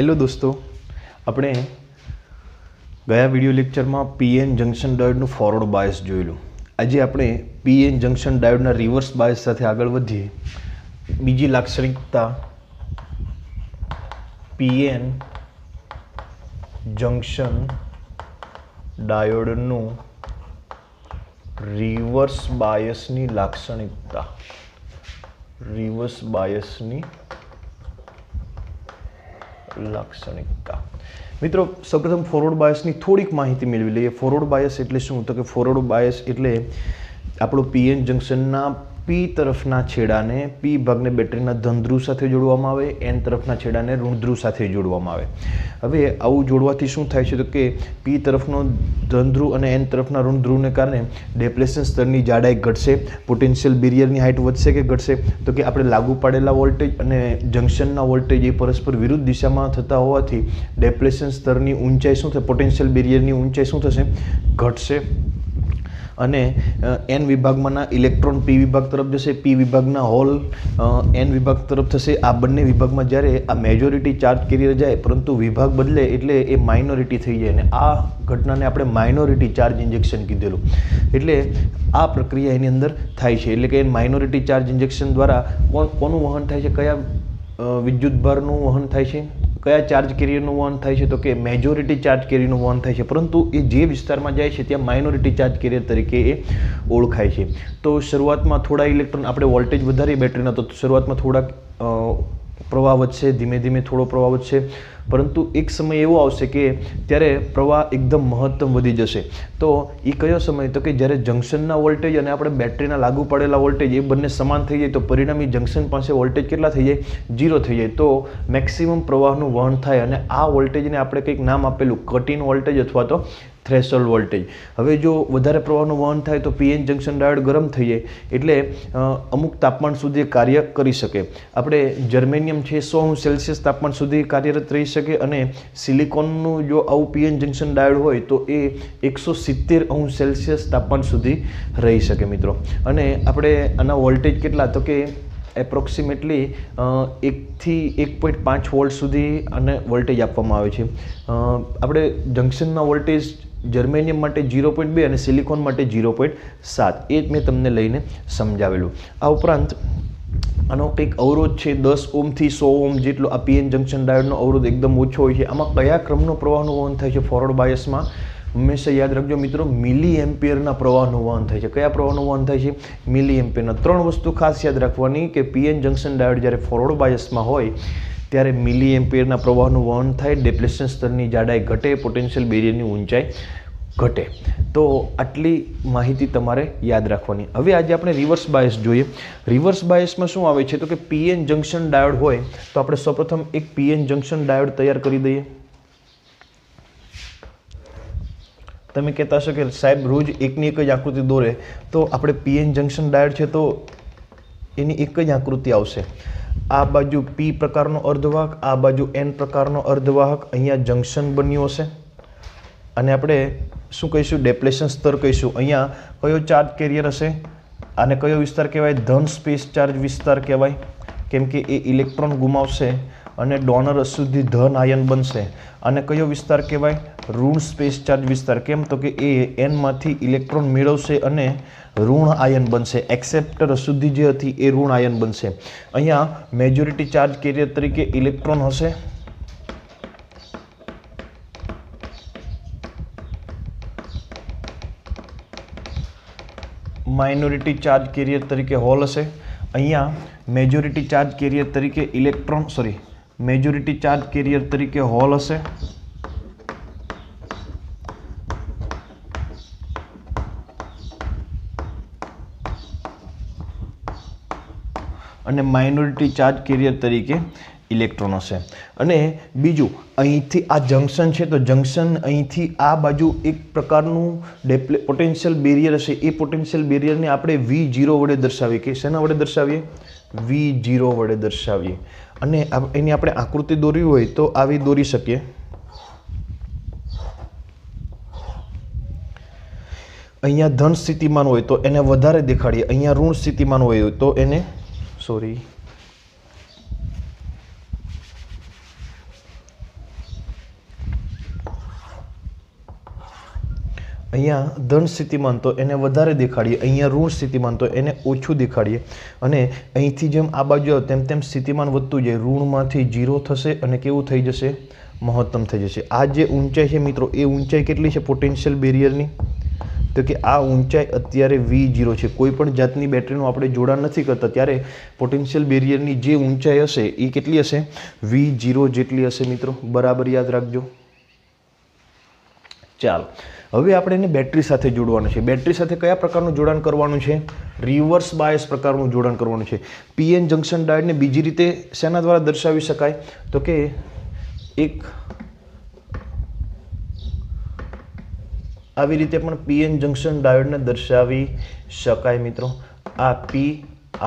Hello दोस्तों, આપણે ગયા વિડિયો લેક્ચરમાં પીએન જંક્શન ડાયોડનું ફોરવર્ડ બાયસ જોયેલું. આજે આપણે પીએન જંક્શન ડાયોડના રિવર્સ બાયસ સાથે આગળ વધીએ. બીજી લાક્ષણિકતા પીએન જંક્શન ડાયોડનું રિવર્સ બાયસની લાક્ષણિકતા. રિવર્સ બાયસની લાક્ષણિકતા. મિત્રો, સૌપ્રથમ ફોરવર્ડ બાયસની થોડીક માહિતી મેળવી લઈએ. ફોરવર્ડ બાયસ એટલે શું? તો કે ફોરવર્ડ બાયસ એટલે આપણો પીએન જંક્શનના પી તરફના છેડાને પી ભાગને બેટરીના ધન ધ્રુવ સાથે જોડવામાં આવે, એન તરફના છેડાને ઋણ ધ્રુવ સાથે જોડવામાં આવે. હવે આવું જોડવાથી શું થાય છે? તો કે પી તરફનો ધન ધ્રુવ અને એન તરફના ઋણ ધ્રુવને કારણે ડેપ્લેશન સ્તરની જાડાઈ ઘટશે. પોટેન્શિયલ બેરિયરની હાઇટ વધશે કે ઘટશે? તો કે આપણે લાગુ પાડેલા વોલ્ટેજ અને જંક્શનના વોલ્ટેજ એ પરસ્પર વિરુદ્ધ દિશામાં થતા હોવાથી ડેપ્લેશન સ્તરની ઊંચાઈ શું થશે? પોટેન્શિયલ બેરિયરની ઊંચાઈ શું થશે? ઘટશે. અને એન વિભાગમાંના ઇલેક્ટ્રોન પી વિભાગ તરફ જશે, પી વિભાગના હોલ એન વિભાગ તરફ થશે. આ બંને વિભાગમાં જ્યારે આ મેજોરિટી ચાર્જ કેરિયર જાય પરંતુ વિભાગ બદલે એટલે એ માઇનોરિટી થઈ જાય, અને આ ઘટનાને આપણે માઇનોરિટી ચાર્જ ઇન્જેક્શન કીધેલું. એટલે આ પ્રક્રિયા એની અંદર થાય છે. એટલે કે માઇનોરિટી ચાર્જ ઇન્જેક્શન દ્વારા કોનું વહન થાય છે? કયા વિદ્યુતભારનું વહન થાય છે? કયા ચાર્જ કેરિયરનું વહન થાય છે? તો કે મેજોરિટી ચાર્જ કેરિયરનું વહન થાય છે. પરંતુ એ જે વિસ્તારમાં જાય છે ત્યાં માઇનોરિટી ચાર્જ કેરિયર તરીકે એ ઓળખાય છે. તો શરૂઆતમાં થોડા ઇલેક્ટ્રોન, આપણે વોલ્ટેજ વધારીએ બેટરીના તો શરૂઆતમાં થોડાક પ્રવાહ વધશે, ધીમે ધીમે થોડો પ્રવાહ વધશે. પરંતુ એક સમય એવો આવશે કે ત્યારે પ્રવાહ એકદમ મહત્તમ વધી જશે. તો એ કયો સમય? તો કે જ્યારે જંક્શનના વોલ્ટેજ અને આપણે બેટરીના લાગુ પડેલા વોલ્ટેજ એ બંને સમાન થઈ જાય તો પરિણામી જંક્શન પાસે વોલ્ટેજ કેટલા થઈ જાય? 0 થઈ જાય. તો મેક્સિમમ પ્રવાહનું વહન થાય અને આ વોલ્ટેજને આપણે કંઈક નામ આપેલું કટ ઇન વોલ્ટેજ અથવા તો થ્રેશોલ્ડ વોલ્ટેજ. હવે જો વધારે પ્રવાહનું વહન થાય તો પીએન જંક્શન ડાયોડ ગરમ થઈ જાય, એટલે અમુક તાપમાન સુધી કાર્ય કરી શકે. આપણે જર્મેનિયમ છે 100°C તાપમાન સુધી કાર્યરત રહી શકે, અને સિલિકોનનું જો આવું પીએન જંક્શન ડાયોડ હોય તો એ 170°C તાપમાન સુધી રહી શકે મિત્રો. અને આપણે આના વોલ્ટેજ કેટલા? તો કે એપ્રોક્સિમેટલી 1 થી 1.5 વોલ્ટ સુધી અને વોલ્ટેજ આપવામાં આવે છે. આપણે જંક્શનના વોલ્ટેજ જર્મેનિયમ માટે 0.2 અને સિલિકોન માટે 0.7 એ જ મેં તમને લઈને સમજાવેલું. આ ઉપરાંત આનો કંઈક અવરોધ છે 10 ઓહ્મથી 100 ઓહ્મ જેટલો. આ પીએન જંક્શન ડાયોડનો અવરોધ એકદમ ઓછો હોય છે. આમાં કયા ક્રમનો પ્રવાહનું વહન થાય છે? ફોરવર્ડ બાયસમાં હંમેશા યાદ રાખજો મિત્રો, મિલી એમ્પિયરના પ્રવાહનું વહન થાય છે. કયા પ્રવાહનું વહન થાય છે? મિલી એમ્પિયરના. 3 વસ્તુ ખાસ યાદ રાખવાની કે પીએન જંક્શન ડાયોડ જ્યારે ફોરવર્ડ બાયસમાં હોય ત્યારે મિલી એમ્પિયરના પ્રવાહનું વહન થાય, ડેપ્લેશન સ્તરની જાડાઈ ઘટે, પોટેન્શિયલ બેરિયરની ઊંચાઈ ઘટે. તો આટલી માહિતી તમારે યાદ રાખવાની. હવે આજે આપણે રિવર્સ બાયસ જોઈએ. રિવર્સ બાયસમાં શું આવે છે? તો કે પીએન જંક્શન ડાયોડ હોય તો આપણે સૌપ્રથમ એક પીએન જંક્શન ડાયોડ તૈયાર કરી દઈએ. તમે કહેતા હશો કે સાહેબ રોજ એકની એક જ આકૃતિ દોરે, તો આપણે પીએન જંક્શન ડાયોડ છે તો એની એક જ આકૃતિ આવશે. આ બાજુ પી પ્રકારનો અર્ધવાહક, આ બાજુ એન પ્રકારનો અર્ધવાહક, અહીંયા જંક્શન બન્યું હશે. અને આપણે શું કહીશું? ડેપ્લેશન સ્તર કહીશું. અહીંયા કયો ચાર્જ કેરિયર હશે? આને કયો વિસ્તાર કહેવાય? ધન સ્પેસ ચાર્જ વિસ્તાર કહેવાય, કેમ કે એ ઇલેક્ટ્રોન ગુમાવશે અને ડોનર અશુદ્ધિ ધન આયન બનશે. અને કયો વિસ્તાર કહેવાય? ઋણ સ્પેસ ચાર્જ વિસ્તાર. કેમ? તો કે એ એનમાંથી ઇલેક્ટ્રોન મેળવશે અને ઋણ આયન બનશે. એક્સેપ્ટર અશુદ્ધિ જે હતી એ ઋણ આયન બનશે. અહીંયા મેજોરિટી ચાર્જ કેરિયર તરીકે ઇલેક્ટ્રોન હશે. માઇનોરિટી ચાર્જ કેરિયર તરીકે હોલ હશે. અહીંયા મેજોરિટી ચાર્જ કેરિયર તરીકે મેજોરિટી ચાર્જ કેરિયર તરીકે હોલ હશે. અને માઇનોરિટી ચાર્જ કેરિયર તરીકે ઇલેક્ટ્રોન હશે. અને બીજું, અહીંથી આ જંક્શન છે તો જંક્શન અહીંથી આ બાજુ એક પ્રકારનું પોટેન્શિયલ બેરિયર હશે. એ પોટેન્શિયલ બેરિયરને આપણે V0 વડે દર્શાવીએ. કે શેના વડે દર્શાવીએ? V0 વડે દર્શાવીએ. અને એની આપણે આકૃતિ દોરવી હોય તો આવી દોરી શકીએ. અહીંયા ધન સ્થિતિમાન હોય તો એને વધારે દેખાડીએ, અહીંયા ઋણ સ્થિતિમાન હોય તો એને અહીંયા ધન સ્થિતિમાન તો એને વધારે દેખાડીએ, અહીંયા ઋણ સ્થિતિમાન તો એને ઓછું દેખાડીએ, અને અહીંથી જેમ આ બાજુ આવે તેમ તેમ સ્થિતિમાન વધતું જાય, ઋણમાંથી 0 થશે અને કેવું થઈ જશે, મહત્તમ થઈ જશે. આ જે ઊંચાઈ છે મિત્રો, એ ઊંચાઈ કેટલી છે પોટેન્શિયલ બેરિયરની? તો કે આ ઊંચાઈ અત્યારે V0 છે. કોઈ પણ જાતની બેટરીનું આપણે જોડાણ નથી કરતા ત્યારે પોટેન્શિયલ બેરિયરની જે ઊંચાઈ હશે એ કેટલી હશે? V0 જેટલી હશે મિત્રો. બરાબર યાદ રાખજો. ચાલો, હવે આપણે એને બેટરી સાથે જોડવાનું છે. બેટરી સાથે કયા પ્રકારનું જોડાણ કરવાનું છે? રિવર્સ બાયસ પ્રકારનું જોડાણ કરવાનું છે. PN જંક્શન ડાયોડને બીજી રીતે શેના દ્વારા દર્શાવી શકાય? તો કે એક આવી રીતે પણ PN જંક્શન ડાયોડને દર્શાવી શકાય મિત્રો. આ P,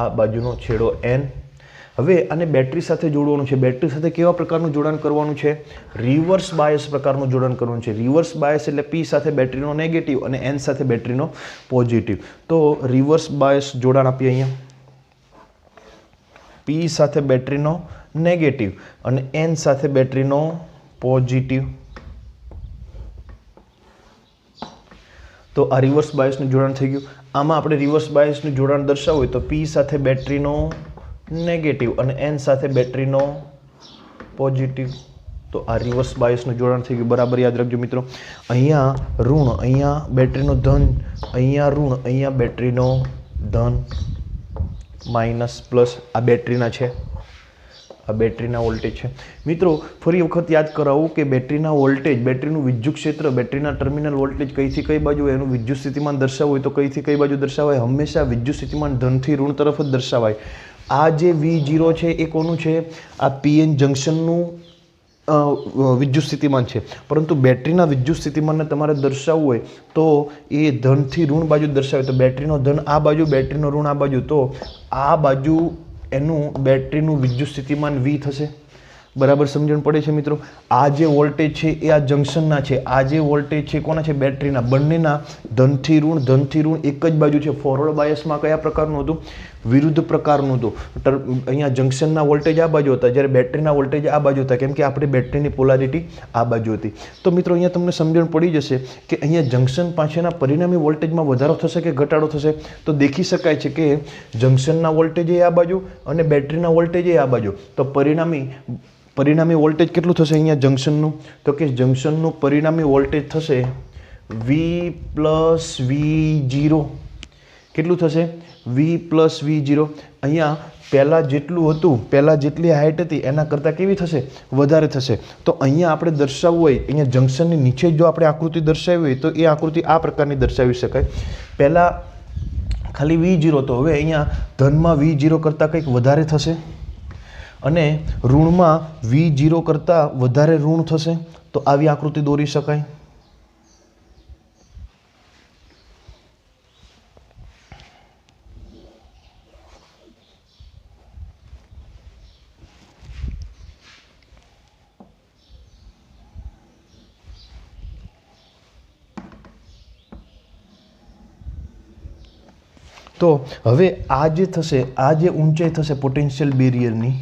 આ બાજુનો છેડો N. હવે આને બેટરી સાથે જોડવાનું છે. બેટરી સાથે કેવા પ્રકારનું જોડાણ કરવાનું છે? રિવર્સ બાયસ પ્રકારનું જોડાણ કરવાનું છે. રિવર્સ બાયસ એટલે P સાથે બેટરીનો નેગેટિવ અને N સાથે બેટરીનો પોઝિટિવ. તો રિવર્સ બાયસ જોડાણ આપીએ અહીંયા. P સાથે બેટરીનો નેગેટિવ અને N સાથે બેટરીનો પોઝિટિવ. તો આ રિવર્સ બાયસનું જોડાણ થઈ ગયું. આમાં આપણે રિવર્સ બાયસનું જોડાણ દર્શાવવું હોય તો P સાથે બેટરીનો નેગેટિવ અને N સાથે બેટરીનો પોઝિટિવ. તો આ રિવર્સ બાયસનું જોડાણ થઈ ગયું. બરાબર યાદ રાખજો મિત્રો. અહીંયા ઋણ, અહીંયા બેટરીનો ધન, અહીંયા ઋણ, અહીંયા બેટરીનો ધન, માઇનસ પ્લસ. આ બેટરીના છે, આ બેટરીના વોલ્ટેજ છે મિત્રો. ફરી વખત યાદ કરાવું કે બેટરીના વોલ્ટેજ, બેટરીનું વિદ્યુત ક્ષેત્ર, બેટરીના ટર્મિનલ વોલ્ટેજ કઈથી કઈ બાજુ હોય, એનું વિદ્યુત સ્થિતિમાન દર્શાવવું હોય તો કઈથી કઈ બાજુ દર્શાવાય? હંમેશા વિદ્યુત સ્થિતિમાન ધનથી ઋણ તરફ જ દર્શાવાય. આ જે V0 છે એ કોનું છે? આ PN જંક્શનનું વિદ્યુત સ્થિતિમાન છે. પરંતુ બેટરીના વિદ્યુત સ્થિતિમાનને તમારે દર્શાવવું હોય તો એ ધનથી ઋણ બાજુ દર્શાવે. તો બેટરીનો ધન આ બાજુ, બેટરીનો ઋણ આ બાજુ. તો આ બાજુ એનું બેટરીનું વિદ્યુત સ્થિતિમાન V થશે. બરાબર સમજણ પડે છે મિત્રો? આ જે વોલ્ટેજ છે એ આ જંક્શનના છે, આ જે વોલ્ટેજ છે કોના છે? બેટરીના. બંનેના ધનથી ઋણ, ધનથી ઋણ એક જ બાજુ છે. ફોરવર્ડ બાયસમાં કયા પ્રકારનું હતું? વિરુદ્ધ પ્રકારનું હતું. અહીંયા જંક્શનના વોલ્ટેજ આ બાજુ હતા, જ્યારે બેટરીના વોલ્ટેજ આ બાજુ હતા, કેમ કે આપણી બેટરીની પોલારિટી આ બાજુ હતી. તો મિત્રો અહીંયા તમને સમજણ પડી જશે કે અહીંયા જંક્શન પાસેના પરિણામી વોલ્ટેજમાં વધારો થશે કે ઘટાડો થશે. તો દેખી શકાય છે કે જંક્શનના વોલ્ટેજ એ આ બાજુ અને બેટરીના વોલ્ટેજ એ આ બાજુ. તો પરિણામી વોલ્ટેજ કેટલું થશે અહીંયા જંક્શનનું? તો કે જંક્શનનું પરિણામી વોલ્ટેજ થશે V પ્લસ V0. કેટલું થશે? V plus V0. અહીંયા પહેલાં જેટલું હતું, પહેલાં જેટલી હાઇટ હતી એના કરતાં કેવી થશે? વધારે થશે. તો અહીંયા આપણે દર્શાવવું હોય, અહીંયા જંક્શનની નીચે જો આપણે આકૃતિ દર્શાવી હોય તો એ આકૃતિ આ પ્રકારની દર્શાવી શકાય. પહેલાં ખાલી V0 તો હવે અહીંયા ધનમાં V0 કરતાં કંઈક વધારે થશે અને ઋણમાં V0 કરતાં વધારે ઋણ થશે. તો આવી આકૃતિ દોરી શકાય. તો હવે આ જે થશે, આ જે ઊંચાઈ થશે પોટેન્શિયલ બેરિયરની,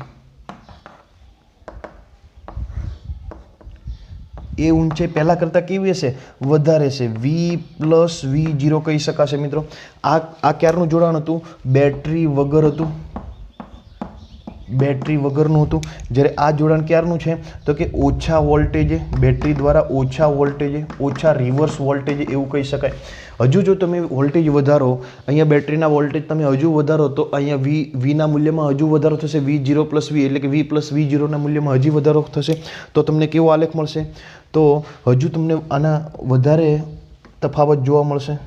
એ ઊંચાઈ પહેલાં કરતાં કેવી હશે? વધારે છે. V પ્લસ V0 કહી શકાશે મિત્રો. આ ક્યારનું જોડાણ હતું? બેટરી વગર હતું, બેટરી વગરનું હતું. જ્યારે આ જોડાણ ક્યારનું છે? તો કે ઓછા વોલ્ટેજે, બેટરી દ્વારા ઓછા વોલ્ટેજે, ઓછા રિવર્સ વોલ્ટેજે એવું કહી શકાય. હજુ જો તમે વોલ્ટેજ વધારો, અહીંયા બેટરીના વોલ્ટેજ તમે હજુ વધારો તો અહીંયા Vના મૂલ્યમાં હજુ વધારો થશે. V0 પ્લસ V એટલે કે V પ્લસ V0ના મૂલ્યમાં હજી વધારો થશે. તો તમને કેવો આલેખ મળશે? તો હજુ તમને આના વધારે તફાવત જોવા મળશે.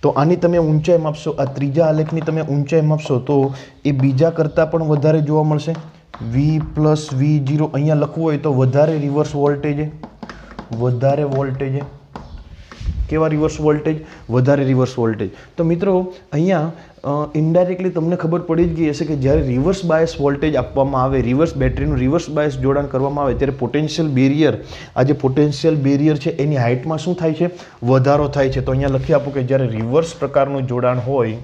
તો આની તમે ઊંચાઈ માપશો, આ ત્રીજા આલેખની તમે ઊંચાઈ માપશો તો એ બીજા કરતાં પણ વધારે જોવા મળશે. V પ્લસ V0 અહીંયા લખવું હોય તો વધારે રિવર્સ વોલ્ટેજ, વધારે વોલ્ટેજ. કેવા રિવર્સ વોલ્ટેજ? વધારે રિવર્સ વોલ્ટેજ. તો મિત્રો અહીંયા ઇનડાયરેક્ટલી તમને ખબર પડી જ ગઈ હશે કે જ્યારે રિવર્સ બાયસ વોલ્ટેજ આપવામાં આવે, રિવર્સ બેટરીનું રિવર્સ બાયસ જોડાણ કરવામાં આવે ત્યારે પોટેન્શિયલ બેરિયર, આ જે પોટેન્શિયલ બેરિયર છે એની હાઇટમાં શું થાય છે? વધારો થાય છે. તો અહીંયા લખી આપો કે જ્યારે રિવર્સ પ્રકારનું જોડાણ હોય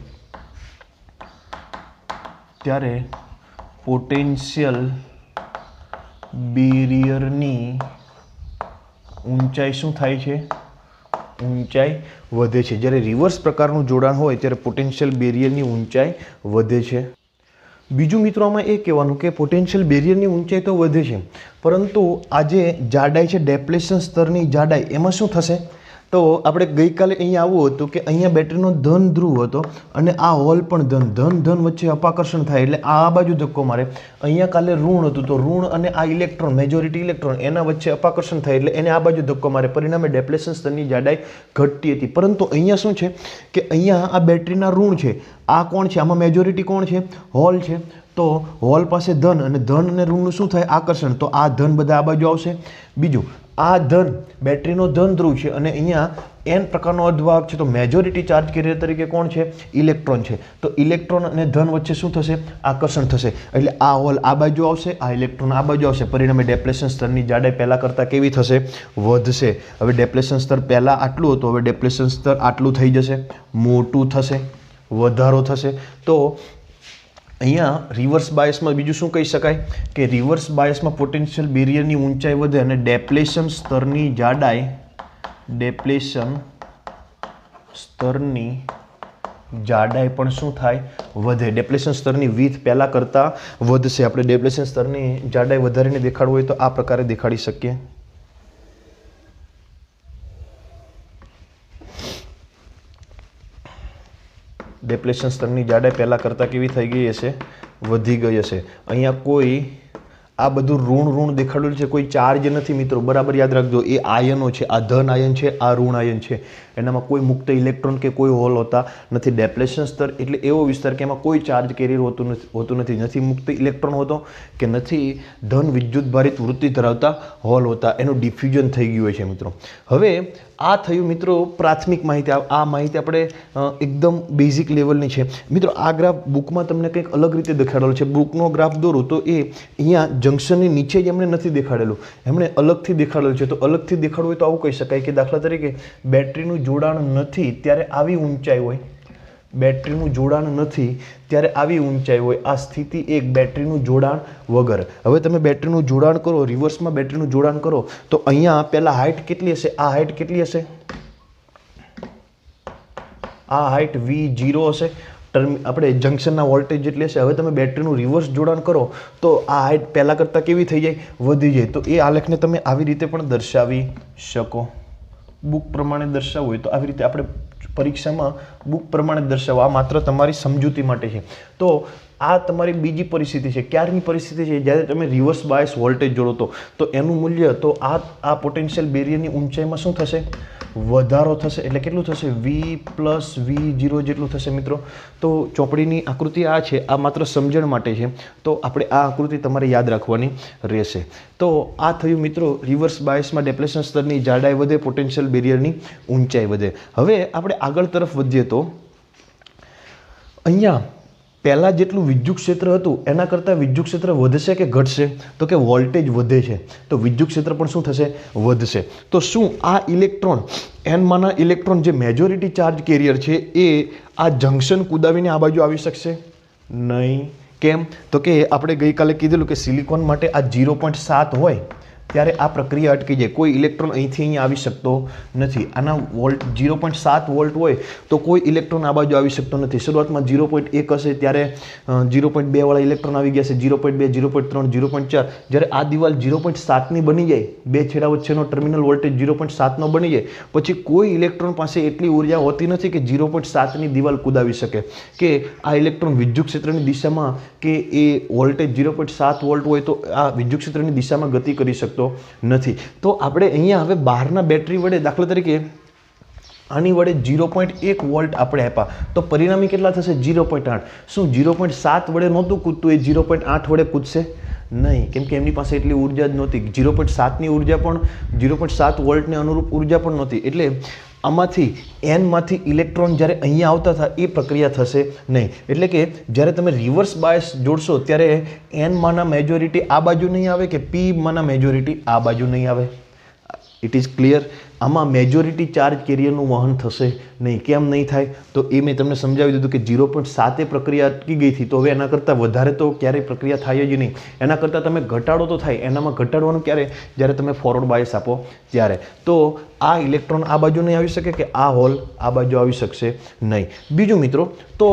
ત્યારે પોટેન્શિયલ બેરિયરની ઊંચાઈ શું થાય છે? ઊંચાઈ વધે છે. જ્યારે રિવર્સ પ્રકારનું જોડાણ હોય ત્યારે પોટેન્શિયલ બેરિયરની ઊંચાઈ વધે છે. બીજું મિત્રો આમાં એ કહેવાનું કે પોટેન્શિયલ બેરિયરની ઊંચાઈ તો વધે છે, પરંતુ આ જે જાડાઈ છે, ડેપ્લેશન સ્તરની જાડાઈ, એમાં શું થશે? તો આપણે ગઈકાલે અહીંયા આવું હતું કે અહીંયા બેટરીનો ધન ધ્રુવ હતો અને આ હોલ પણ ધન વચ્ચે અપાકર્ષણ થાય એટલે આ બાજુ ધક્કો મારે. અહીંયા કાલે ઋણ હતું તો ઋણ અને આ ઇલેક્ટ્રોન, મેજોરિટી ઇલેક્ટ્રોન, એના વચ્ચે અપાકર્ષણ થાય એટલે એને આ બાજુ ધક્કો મારે. પરિણામે ડેપ્લેશન સ્તરની જાડાઈ ઘટતી હતી. પરંતુ અહીંયા શું છે કે અહીંયા આ બેટરીના ઋણ છે. આ કોણ છે? આમાં મેજોરિટી કોણ છે? હોલ છે. તો હોલ પાસે ધન અને ઋણનું શું થાય? આકર્ષણ. તો આ ધન બધા આ બાજુ આવશે. બીજું, આ ધન બેટરીનો ધન ધ્રુવ છે અને અહીંયા n પ્રકારનો અર્ધવાહક છે. તો મેજોરિટી ચાર્જ કેરિયર તરીકે કોણ છે? ઇલેક્ટ્રોન છે. તો ઇલેક્ટ્રોન અને ધન વચ્ચે શું થશે? આકર્ષણ થશે. એટલે આ હોલ આ બાજુ આવશે, આ ઇલેક્ટ્રોન આ બાજુ આવશે. પરિણામે ડેપ્લેશન સ્તરની જાડાઈ પહેલાં કરતાં કેવી થશે? વધશે. હવે ડેપ્લેશન સ્તર પહેલાં આટલું હતું, હવે ડેપ્લેશન સ્તર આટલું થઈ જશે, મોટું થશે, વધારો થશે. તો અહીંયા રિવર્સ બાયસમાં બીજું શું કહી શકાય કે રિવર્સ બાયસમાં પોટેન્શિયલ બેરિયરની ઊંચાઈ વધે અને ડેપ્લેશન સ્તરની જાડાઈ પણ શું થાય? વધે. ડેપ્લેશન સ્તરની વીથ પહેલાં કરતાં વધશે. આપણે ડેપ્લેશન સ્તરની જાડાઈ વધારીને દેખાડવું હોય તો આ પ્રકારે દેખાડી શકીએ. ડેપ્લેશન સ્તરની જાડાઈ પહેલાં કરતાં કેવી થઈ ગઈ હશે? વધી ગઈ હશે. અહીંયા કોઈ આ બધું ઋણ દેખાડેલું છે, કોઈ ચાર્જ નથી મિત્રો, બરાબર યાદ રાખજો. એ આયનો છે, આ ધન આયન છે, આ ઋણ આયન છે. એનામાં કોઈ મુક્ત ઇલેક્ટ્રોન કે કોઈ હોલ હોતા નથી. ડેપ્લેશન સ્તર એટલે એવો વિસ્તાર કે એમાં કોઈ ચાર્જ કેરિયર હોતું નથી. નથી મુક્ત ઇલેક્ટ્રોન હોતો કે નથી ધન વિદ્યુત ભારિત વૃત્તિ ધરાવતા હોલ હોતા. એનું ડિફ્યુઝન થઈ ગયું હોય છે મિત્રો. હવે આ થયું મિત્રો પ્રાથમિક માહિતી. આ માહિતી આપણે એકદમ બેઝિક લેવલની છે મિત્રો. આ ગ્રાફ બુકમાં તમને કંઈક અલગ રીતે દેખાડેલો છે. બુકનો ગ્રાફ દોરું તો એ અહીંયા જંક્શનની નીચે જ એમણે નથી દેખાડેલું, એમણે અલગથી દેખાડેલું છે. તો અલગથી દેખાડવું હોય તો આવું કહી શકાય કે દાખલા તરીકે બેટરીનું જોડાણ નથી ત્યારે આવી ઊંચાઈ હોય, બેટરીનું જોડાણ નથી ત્યારે આવી ઊંચાઈ હોય. આ સ્થિતિ એક બેટરીનું જોડાણ વગર. હવે તમે બેટરીનું જોડાણ કરો, રિવર્સમાં બેટરીનું જોડાણ કરો તો અહીંયા પહેલાં હાઇટ કેટલી હશે? આ હાઇટ કેટલી હશે? આ હાઇટ V0 હશે. આપણે જંક્શનના વોલ્ટેજ જેટલી હશે. હવે તમે બેટરીનું રિવર્સ જોડાણ કરો તો આ હાઇટ પહેલાં કરતાં કેવી થઈ જાય? વધી જાય. તો એ આલેખને તમે આવી રીતે પણ દર્શાવી શકો. બુક પ્રમાણે દર્શાવવું હોય તો આવી રીતે આપણે પરીક્ષામાં બુક પ્રમાણે દર્શાવવા. આ માત્ર તમારી સમજૂતી માટે છે. તો આ તમારી બીજી પરિસ્થિતિ છે. ક્યારની પરિસ્થિતિ છે? જ્યારે તમે રિવર્સ બાયસ વોલ્ટેજ જોડો તો એનું મૂલ્ય તો આ પોટેન્શિયલ બેરિયરની ઊંચાઈમાં શું થશે? વધારો થશે. એટલે કેટલું થશે? V+V0 જેટલું થશે મિત્રો. તો ચોપડીની આકૃતિ આ છે, આ માત્ર સમજણ માટે છે. તો આપણે આ આકૃતિ તમારે યાદ રાખવાની રહેશે. તો આ થયું મિત્રો રિવર્સ બાયસમાં ડેપ્લેશન સ્તરની જાડાઈ વધે, પોટેન્શિયલ બેરિયરની ઊંચાઈ વધે. હવે આપણે આગળ તરફ વધીએ તો અહીંયા પહેલાં જેટલું વિદ્યુત ક્ષેત્ર હતું એના કરતાં વિદ્યુત ક્ષેત્ર વધશે કે ઘટશે? તો કે વોલ્ટેજ વધે છે તો વિદ્યુત ક્ષેત્ર પણ શું થશે? વધશે. તો શું આ ઇલેક્ટ્રોન એનમાંના ઇલેક્ટ્રોન જે મેજોરિટી ચાર્જ કેરિયર છે એ આ જંક્શન કુદાવીને આ બાજુ આવી શકશે? નહીં. કેમ? તો કે આપણે ગઈકાલે કીધેલું કે સિલિકોન માટે આ 0.7 હોય ત્યારે આ પ્રક્રિયા અટકી જાય. કોઈ ઇલેક્ટ્રોન અહીંથી અહીંયા આવી શકતો નથી. આના વોલ્ટ 0.7 વોલ્ટ હોય તો કોઈ ઇલેક્ટ્રોન આ બાજુ આવી શકતો નથી. શરૂઆતમાં 0.1 હશે ત્યારે 0.2 વાળા ઇલેક્ટ્રોન આવી ગયા છે, 0.2, 0.3, 0.4. જ્યારે આ દિવાલ 0.7ની બની જાય, બે છેડા વચ્ચેનો ટર્મિનલ વોલ્ટેજ 0.7નો બની જાય, પછી કોઈ ઇલેક્ટ્રોન પાસે એટલી ઉર્જા હોતી નથી કે 0.7ની દિવાલ કુદાવી શકે, કે આ ઇલેક્ટ્રોન વિદ્યુત ક્ષેત્રની દિશામાં કે એ વોલ્ટેજ 0.7 વોલ્ટ હોય તો આ વિદ્યુત ક્ષેત્રની દિશામાં ગતિ કરી શકતો નથી. તો આપણે અહીંયા હવે બહારના બેટરી વડે દાખલા તરીકે આની વડે 0.1 વોલ્ટ આપણે આપ્યા તો પરિણામી કેટલા થશે? 0.8. શું 0.7 વડે નહોતું કૂદતું એ 0.8 વડે કૂદશે? નહીં, કેમ કે એમની પાસે એટલી ઉર્જા જ નહોતી. 0.7ની ઉર્જા પણ 0.7 વોલ્ટને અનુરૂપ ઉર્જા પણ નહોતી. એટલે આમાંથી એનમાંથી ઇલેક્ટ્રોન જ્યારે અહીંયા આવતા હતા એ પ્રક્રિયા થશે નહીં. એટલે કે જ્યારે તમે રિવર્સ બાયસ જોડશો ત્યારે એનમાંના મેજોરિટી આ બાજુ નહીં આવે કે પીમાંના મેજોરિટી આ બાજુ નહીં આવે. It is clear. આમાં મેજોરિટી ચાર્જ કેરિયરનું વહન થશે નહીં. કેમ નહીં થાય? તો એ મેં તમને સમજાવી દીધું કે 0.7 પ્રક્રિયા અટકી ગઈ હતી, તો હવે એના કરતાં વધારે તો ક્યારેય પ્રક્રિયા થાય જ નહીં. એના કરતાં તમે ઘટાડો તો થાય. એનામાં ઘટાડવાનું ક્યારે? જ્યારે તમે ફોરવર્ડ બાયસ આપો ત્યારે. તો આ ઇલેક્ટ્રોન આ બાજુ નહીં આવી શકે કે આ હોલ આ બાજુ આવી શકશે નહીં. બીજું મિત્રો, તો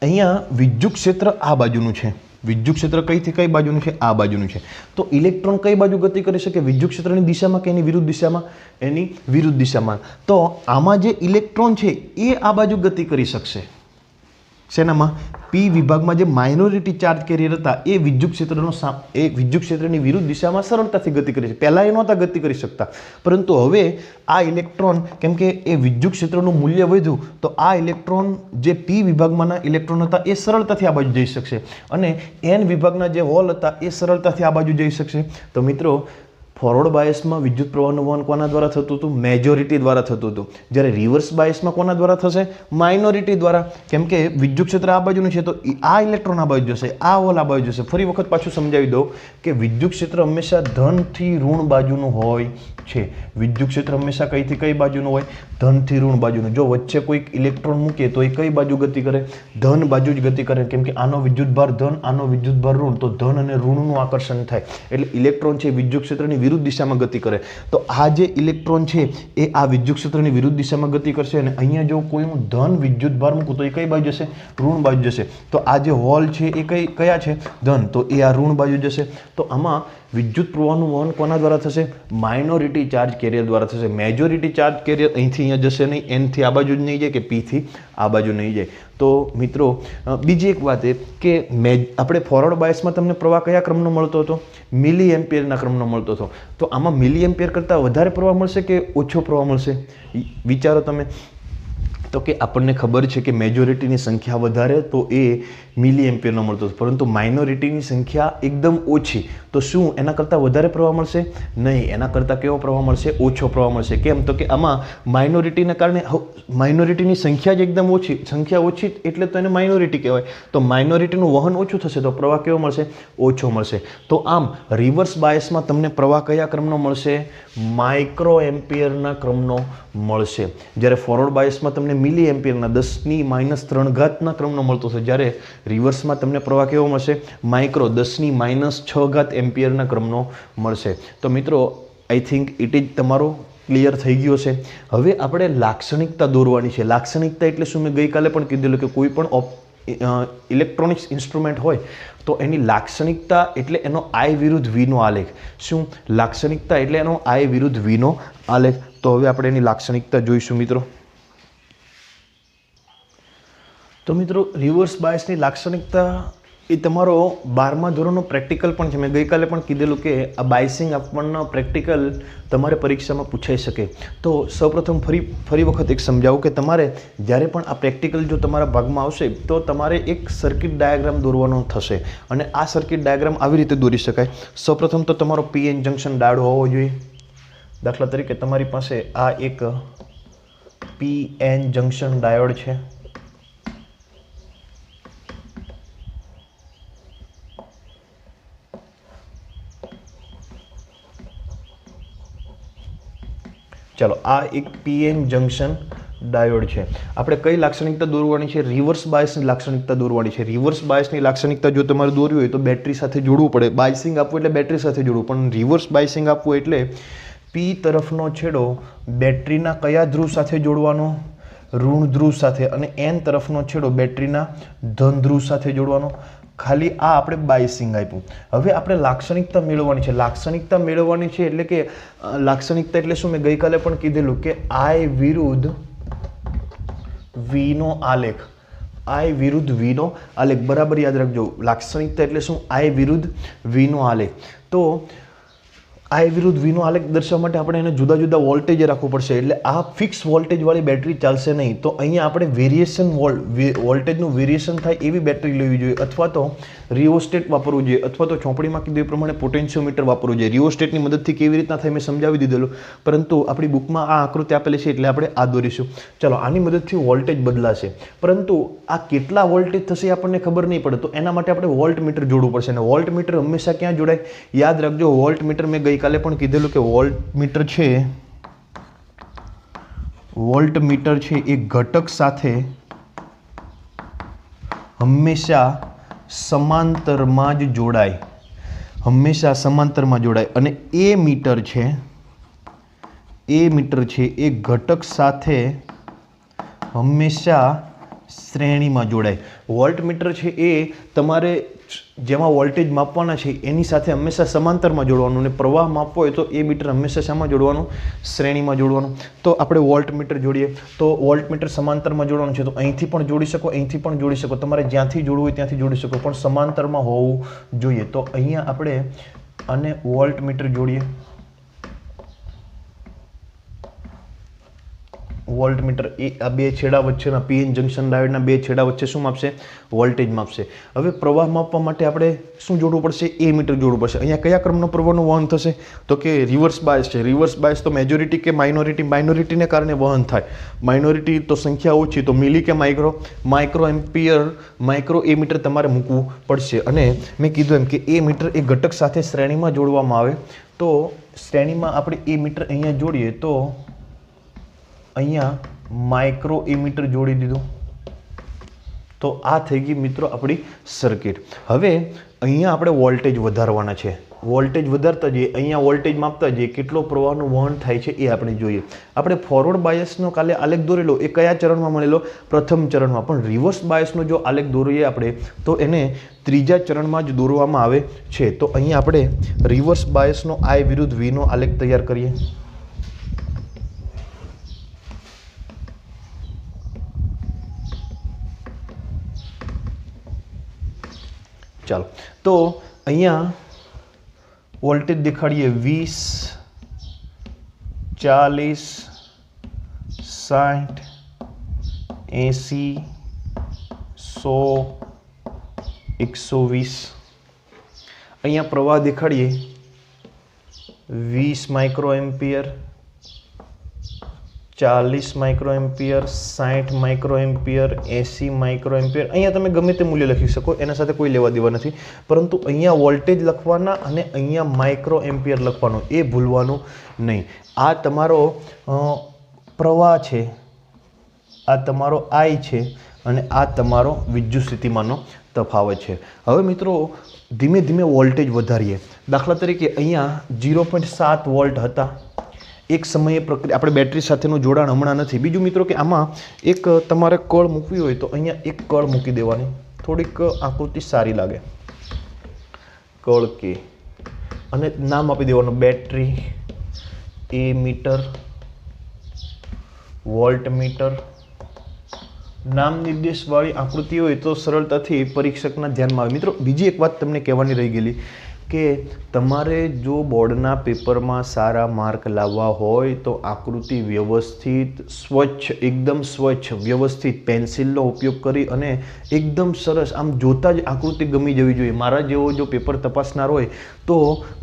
અહીંયા વિદ્યુત ક્ષેત્ર આ બાજુનું છે. વિદ્યુત ક્ષેત્ર કઈથી કઈ બાજુનું છે? આ બાજુનું છે. તો ઇલેક્ટ્રોન કઈ બાજુ ગતિ કરી શકે? વિદ્યુત ક્ષેત્રની દિશામાં કે એની વિરુદ્ધ દિશામાં? એની વિરુદ્ધ દિશામાં. તો આમાં જે ઇલેક્ટ્રોન છે એ આ બાજુ ગતિ કરી શકશે. શેનામાં? પી વિભાગમાં જે માઇનોરિટી ચાર્જ કેરિયર હતા એ વિદ્યુત ક્ષેત્રની વિરુદ્ધ દિશામાં સરળતાથી ગતિ કરી છે. પહેલાં એ નહોતા ગતિ કરી શકતા, પરંતુ હવે આ ઇલેક્ટ્રોન, કેમ કે એ વિદ્યુત ક્ષેત્રનું મૂલ્ય વધ્યું, તો આ ઇલેક્ટ્રોન જે પી વિભાગમાંના ઇલેક્ટ્રોન હતા એ સરળતાથી આ બાજુ જઈ શકશે, અને એન વિભાગના જે હોલ હતા એ સરળતાથી આ બાજુ જઈ શકશે. તો મિત્રો, ફોરવર્ડ બાયસમાં વિદ્યુત પ્રવાહનું વહન કોના દ્વારા થતું હતું? મેજોરિટી દ્વારા થતું હતું. જ્યારે રિવર્સ બાયસમાં કોના દ્વારા થશે? માઇનોરિટી દ્વારા. કેમ કે વિદ્યુત ક્ષેત્ર આ બાજુનું છે, તો આ ઇલેક્ટ્રોન આ બાજુ જશે, આ હોલ આ બાજુ જશે. ફરી વખત પાછું સમજાવી દઉં કે વિદ્યુત ક્ષેત્ર હંમેશા ધનથી ઋણ બાજુનું હોય છે. વિદ્યુત ક્ષેત્ર હંમેશા કઈથી કઈ બાજુનું હોય? ધનથી ઋણ બાજુનું. જો વચ્ચે કોઈક ઇલેક્ટ્રોન મૂકે તો એ કઈ બાજુ ગતિ કરે? ધન બાજુ જ ગતિ કરે. કેમ કે આનો વિદ્યુતભાર ધન, આનો વિદ્યુતભાર ઋણ, તો ધન અને ઋણનું આકર્ષણ થાય. એટલે ઇલેક્ટ્રોન છે વિદ્યુત ક્ષેત્રની વિરુદ્ધ દિશામાં ગતિ કરે. તો આ જે ઇલેક્ટ્રોન છે એ આ વિદ્યુત ક્ષેત્રની વિરુદ્ધ દિશામાં ગતિ કરશે, અને અહીંયા જો કોઈનું ધન વિદ્યુતભાર મૂકું તો એ કઈ બાજુ જશે? ઋણ બાજુ જશે. તો આ જે હોલ છે એ કયા છે? ધન, તો એ આ ઋણ બાજુ જશે. તો આમાં વિદ્યુત પ્રવાહનું વહન કોના દ્વારા થશે? માઇનોરિટી ચાર્જ કેરિયર દ્વારા થશે. મેજોરિટી ચાર્જ કેરિયર અહીંથી અહીંયા જશે નહીં, એનથી આ બાજુ જ નહીં જાય કે પીથી આ બાજુ નહીં જાય. તો મિત્રો, બીજી એક વાત એ કે આપણે ફોરવર્ડ બાયસમાં તમને પ્રવાહ કયા ક્રમનો મળતો હતો? મિલી એમ્પિયરના ક્રમનો મળતો હતો. તો આમાં મિલી એમ્પિયર કરતાં વધારે પ્રવાહ મળશે કે ઓછો પ્રવાહ મળશે? વિચારો તમે. તો કે આપણને ખબર છે કે મેજોરિટીની સંખ્યા વધારે તો એ મિલી એમ્પિયરનો મળતો હતો, પરંતુ માઇનોરિટીની સંખ્યા એકદમ ઓછી, તો શું એના કરતાં વધારે પ્રવાહ મળશે? નહીં, એના કરતાં કેવો પ્રવાહ મળશે? ઓછો પ્રવાહ મળશે. કેમ? તો કે આમાં માઇનોરિટીના કારણે માઇનોરિટીની સંખ્યા જ એકદમ ઓછી, સંખ્યા ઓછી એટલે તો એને માઇનોરિટી કહેવાય. તો માઇનોરિટીનું વહન ઓછું થશે તો પ્રવાહ કેવો મળશે? ઓછો મળશે. તો આમ રિવર્સ બાયસમાં તમને પ્રવાહ કયા ક્રમનો મળશે? માઇક્રો એમ્પિયરના ક્રમનો મળશે. જ્યારે ફોરવર્ડ બાયસમાં તમને મિલી એમ્પિયરના 10⁻³ ક્રમનો મળતો છે, જ્યારે રિવર્સમાં તમને પ્રવાહ કેવો મળશે? માઇક્રો 10⁻⁶ એમ્પિયરના ક્રમનો મળશે. તો મિત્રો, આઈ થિંક ઇટ ઇઝ તમારો ક્લિયર થઈ ગયો છે. હવે આપણે લાક્ષણિકતા દોરવાની છે. લાક્ષણિકતા એટલે શું? મેં ગઈકાલે પણ કીધેલું કે કોઈ પણ ઇલેક્ટ્રોનિક્સ ઇન્સ્ટ્રુમેન્ટ હોય તો એની લાક્ષણિકતા એટલે એનો I વિરુદ્ધ Vનો આલેખ. શું લાક્ષણિકતા એટલે? એનો I વિરુદ્ધ Vનો આલેખ. તો હવે આપણે એની લાક્ષણિકતા જોઈશું મિત્રો. તો મિત્રો, રિવર્સ બાયસની લાક્ષણિકતા એ તમારો 12મા ધોરણનો પ્રેક્ટિકલ પણ છે. મેં ગઈકાલે પણ કીધેલું કે આ બાયસિંગ આપવાનો પ્રેક્ટિકલ તમારે પરીક્ષામાં પૂછાઈ શકે. તો સૌપ્રથમ ફરી વખત એક સમજાવું કે તમારે જ્યારે પણ આ પ્રેક્ટિકલ જો તમારા ભાગમાં આવશે તો તમારે એક સર્કિટ ડાયાગ્રામ દોરવાનો થશે, અને આ સર્કિટ ડાયાગ્રામ આવી રીતે દોરી શકાય. સૌપ્રથમ તો તમારો PN જંકશન ડાયોડ હોવો જોઈએ. દાખલા તરીકે તમારી પાસે આ એક PN જંકશન ડાયોડ છે. ચાલો, આ એક PN જંકશન ડાયોડ છે. આપણે કઈ લાક્ષણિકતા દોરવાની છે? રિવર્સ બાયસની લાક્ષણિકતા દોરવાની છે. રિવર્સ બાયસની લાક્ષણિકતા જો તમારે દોરવી હોય તો બેટરી સાથે જોડવું પડે. બાયસિંગ આપવું એટલે બેટરી સાથે જોડવું, પણ રિવર્સ બાયસિંગ આપવું એટલે P તરફનો છેડો બેટરીના કયા ધ્રુવ સાથે જોડવાનો? ઋણ ધ્રુવ સાથે. અને N તરફનો છેડો બેટરીના ધન ધ્રુવ સાથે જોડવાનો. ખાલી આ આપણે બાયસિંગ આપ્યું. હવે આપણે લાક્ષણિકતા મેળવવાની છે. લાક્ષણિકતા મેળવવાની છે એટલે કે લાક્ષણિકતા એટલે શું? મેં ગઈકાલે પણ કીધેલું કે I વિરુદ્ધ Vનો આલેખ. I વિરુદ્ધ Vનો આલેખ બરાબર યાદ રાખજો. લાક્ષણિકતા એટલે શું? I વિરુદ્ધ Vનો આલેખ. તો I વિરુદ્ધ Vનો આલેખ દર્શાવવા માટે આપણે એને જુદા જુદા વોલ્ટેજ રાખવું પડશે. એટલે આ ફિક્સ વોલ્ટેજવાળી બેટરી ચાલશે નહીં. તો અહીંયા આપણે વેરિએશન વોલ્ટેજનું વેરિએશન થાય એવી બેટરી લેવી જોઈએ, અથવા તો રિઓસ્ટેટ વાપરવું જોઈએ, અથવા તો ચોપડીમાં કીધું એ પ્રમાણે પોટેન્શિયોમીટર વાપરવું જોઈએ. રિઓસ્ટેટની મદદથી કેવી રીતના થાય મેં સમજાવી દીધેલું, પરંતુ આપણી બુકમાં આ આકૃતિ આપેલી છે એટલે આપણે આ દોરીશું. ચાલો, આની મદદથી વોલ્ટેજ બદલાશે, પરંતુ આ કેટલા વોલ્ટેજ થશે આપણને ખબર નહીં પડે. તો એના માટે આપણે વોલ્ટ મીટર જોડવું પડશે, અને વોલ્ટ મીટર હંમેશા ક્યાં જોડાય? યાદ રાખજો, વોલ્ટ મીટર મેં ગઈકાલે પણ કીધેલું કે વોલ્ટ મીટર છે વોલ્ટમીટર છે એ ઘટક સાથે હંમેશા સમાંતરમાં જ જોડાય, હંમેશા સમાંતરમાં જોડાય. અને એ મીટર છે એ ઘટક સાથે હંમેશા શ્રેણીમાં જોડાય. વોલ્ટમીટર છે એ તમારે જેમાં વોલ્ટેજ માપવાના છે એની સાથે હંમેશા સમાંતરમાં જોડવાનું, અને પ્રવાહ માપવો હોય તો એ મીટર હંમેશા શામાં જોડવાનું? શ્રેણીમાં જોડવાનું. તો આપણે વોલ્ટમીટર જોડીએ તો વોલ્ટમીટર સમાંતરમાં જોડવાનું છે, તો અહીંથી પણ જોડી શકો, અહીંથી પણ જોડી શકો, તમારે જ્યાંથી જોડવું હોય ત્યાંથી જોડી શકો, પણ સમાંતરમાં હોવું જોઈએ. તો અહીંયા આપણે અને વોલ્ટમીટર જોડીએ. વોલ્ટમીટર એ આ બે છેડા વચ્ચેના પીએન જંકશન ડાયોડના બે છેડા વચ્ચે શું માપશે? વોલ્ટેજ માપશે. હવે પ્રવાહ માપવા માટે આપણે શું જોડવું પડશે? એ મીટર જોડવું પડશે. અહીંયા કયા ક્રમનો પ્રવાહનું વહન થશે? તો કે રિવર્સ બાયસ છે. રિવર્સ બાયસ તો મેજોરિટી કે માઇનોરિટી? માઇનોરિટીને કારણે વહન થાય. માઇનોરિટી તો સંખ્યા ઓછી, તો મિલી કે માઇક્રો? માઇક્રો એમ્પિયર, માઇક્રો એ મીટર તમારે મૂકવું પડશે. અને મેં કીધું એમ કે એ મીટર એ ઘટક સાથે શ્રેણીમાં જોડવામાં આવે. તો શ્રેણીમાં આપણે એ મીટર અહીંયા જોડીએ તો અહીંયા માઇક્રો એમીટર જોડી દીધું. તો આ થઈ ગઈ મિત્રો આપણી સર્કિટ. હવે અહીંયા આપણે વોલ્ટેજ વધારવાના છે. વોલ્ટેજ વધારતા જઈએ, અહીંયા વોલ્ટેજ માપતા જઈએ, કેટલો પ્રવાહનું વહન થાય છે એ આપણે જોઈએ. આપણે ફોરવર્ડ બાયસનો કાલે આલેખ દોરેલો એ કયા ચરણમાં મળેલો? પ્રથમ ચરણમાં. પણ રિવર્સ બાયસનો જો આલેખ દોરીએ આપણે તો એને ત્રીજા ચરણમાં જ દોરવામાં આવે છે. તો અહીંયા આપણે રિવર્સ બાયસનો I વિરુદ્ધ V નો આલેખ તૈયાર કરીએ. ચાલો, તો અહીંયા વોલ્ટેજ દેખાડીએ 20, 40, 60, 80, 100, 120. અહીંયા પ્રવાહ દેખાડીએ 20 micro ampere, 40 micro ampere, 60 micro ampere, 80 micro ampere. અહીંયા તમે ગમે તે મૂલ્ય લખી શકો, એના સાથે કોઈ લેવા દેવા નથી. પરંતુ અહીંયા વોલ્ટેજ લખવાના અને અહીંયા માઇક્રો એમ્પિયર લખવાનું, એ ભૂલવાનું નહીં. આ તમારો પ્રવાહ છે, આ તમારો I છે, અને આ તમારો વિદ્યુત સ્થિતિમાનનો તફાવત છે. હવે મિત્રો ધીમે ધીમે વોલ્ટેજ વધારીએ. દાખલા તરીકે અહીંયા 0.7 વોલ્ટ હતા એક સમયે પ્રક્રિયા. આપણે બેટરી સાથેનું જોડાણ હમણાં નથી. બીજું મિત્રો કે આમાં એક તમારે કળ મૂકવી હોય તો અહીંયા એક કળ મૂકી દેવાની, થોડીક આકૃતિ સારી લાગે. કળ કે અને નામ આપી દેવાનું બેટરી, એ મીટર, વોલ્ટ મીટર. નામ નિર્દેશવાળી આકૃતિ હોય તો સરળતાથી પરીક્ષકના ધ્યાનમાં આવે. મિત્રો બીજી એક વાત તમને કહેવાની રહી ગયેલી કે તમારે જો બોર્ડના પેપરમાં સારા માર્ક લાવવા હોય તો આકૃતિ વ્યવસ્થિત, સ્વચ્છ, એકદમ સ્વચ્છ, વ્યવસ્થિત પેન્સિલનો ઉપયોગ કરી અને એકદમ સરસ આમ જોતા જ આકૃતિ ગમી જવી જોઈએ. મારા જેવો જો પેપર તપાસનાર હોય તો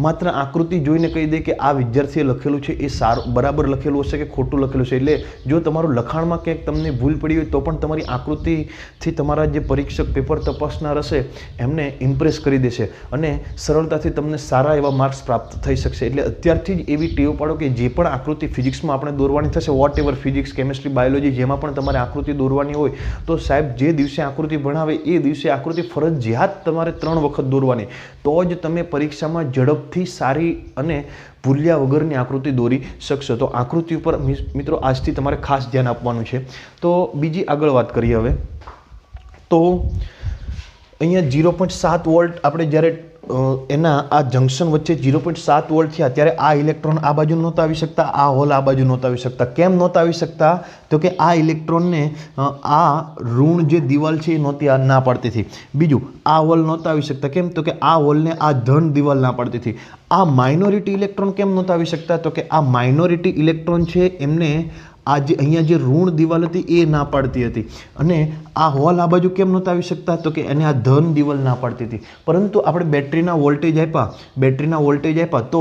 માત્ર આકૃતિ જોઈને કહી દે કે આ વિદ્યાર્થીએ લખેલું છે એ સારું બરાબર લખેલું હશે કે ખોટું લખેલું છે. એટલે જો તમારું લખાણમાં ક્યાંક તમને ભૂલ પડી હોય તો પણ તમારી આકૃતિથી તમારા જે પરીક્ષક પેપર તપાસનાર હશે એમને ઇમ્પ્રેસ કરી દેશે અને સરળતાથી તમને સારા એવા માર્ક્સ પ્રાપ્ત થઈ શકશે. એટલે અત્યારથી જ એવી ટેવ પાડો કે જે પણ આકૃતિ ફિઝિક્સમાં આપણે દોરવાની થશે, whatever physics, chemistry, biology, જેમાં પણ તમારે આકૃતિ દોરવાની હોય તો સાહેબ જે દિવસે આકૃતિ ભણાવે એ દિવસે આકૃતિ ફરજિયાત તમારે 3 વખત દોરવાની. તો જ તમે પરીક્ષામાં ઝડપથી સારી અને ભૂલ્યા વગરની આકૃતિ દોરી શકશો. તો આકૃતિ ઉપર મિત્રો આજથી તમારે ખાસ ધ્યાન આપવાનું છે. તો બીજી આગળ વાત કરીએ હવે. તો અહીંયા 0.7 વોલ્ટ આપણે જ્યારે એના આ જંક્શન વચ્ચે 0.7 વોલ્ટ થયા ત્યારે આ ઇલેક્ટ્રોન આ બાજુ નહોતા આવી શકતા, આ હોલ આ બાજુ નહોતા આવી શકતા. કેમ નહોતા આવી શકતા? તો કે આ ઇલેક્ટ્રોનને આ ઋણ જે દિવાલ છે એ નહોતી ના પાડતી હતી. બીજું આ હોલ નહોતા આવી શકતા. કેમ? તો કે આ હોલને આ ધન દિવાલ ના પાડતી હતી. આ માઇનોરિટી ઇલેક્ટ્રોન કેમ નહોતા આવી શકતા? તો કે આ માઇનોરિટી ઇલેક્ટ્રોન છે એમને આ જે અહીંયા જે ઋણ દિવાલ હતી એ ના પાડતી હતી. અને આ હોલ આ બાજુ કેમ નહોતા આવી શકતા? તો કે એને આ ધન દિવાલ ના પાડતી હતી. પરંતુ આપણે બેટરીના વોલ્ટેજ આપ્યા તો